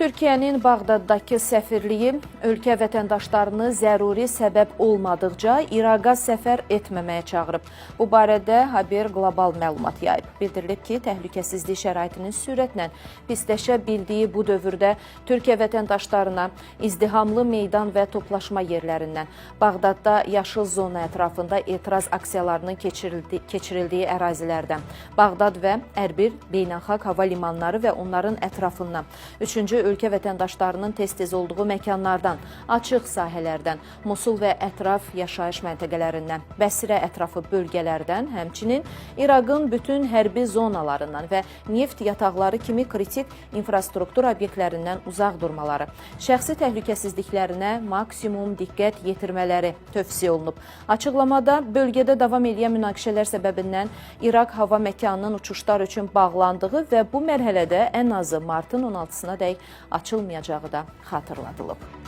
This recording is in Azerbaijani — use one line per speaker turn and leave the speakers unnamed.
Türkiyənin Bağdaddakı səfirliyi ölkə vətəndaşlarını zəruri səbəb olmadıqca İraqa səfər etməməyə çağırıb. Bu barədə Haber qlobal məlumat yayıb. Bildirilib ki, təhlükəsizlik şəraitinin sürətlə pisləşə bildiyi bu dövrdə Türkiyə vətəndaşlarına izdihamlı meydan və toplaşma yerlərindən, Bağdadda yaşıl zona ətrafında etiraz aksiyalarının keçirildiyi ərazilərdən, Bağdad və Ərbil beynəlxalq hava limanları və onların ətrafından, ölkə vətəndaşlarının tez-tez olduğu məkanlardan, açıq sahələrdən, Musul və ətraf yaşayış məntəqələrindən, Bəsrə ətrafı bölgələrdən, həmçinin İraqın bütün hərbi zonalarından və neft yataqları kimi kritik infrastruktur obyektlərindən uzaq durmaları, şəxsi təhlükəsizliklərinə maksimum diqqət yetirmələri tövsiyə olunub. Açıqlamada bölgədə davam edən münaqişələr səbəbindən İraq hava məkanının uçuşlar üçün bağlandığı və bu mərhələdə ən azı martın 16-sına dək açılmayacağı da xatırladılıb.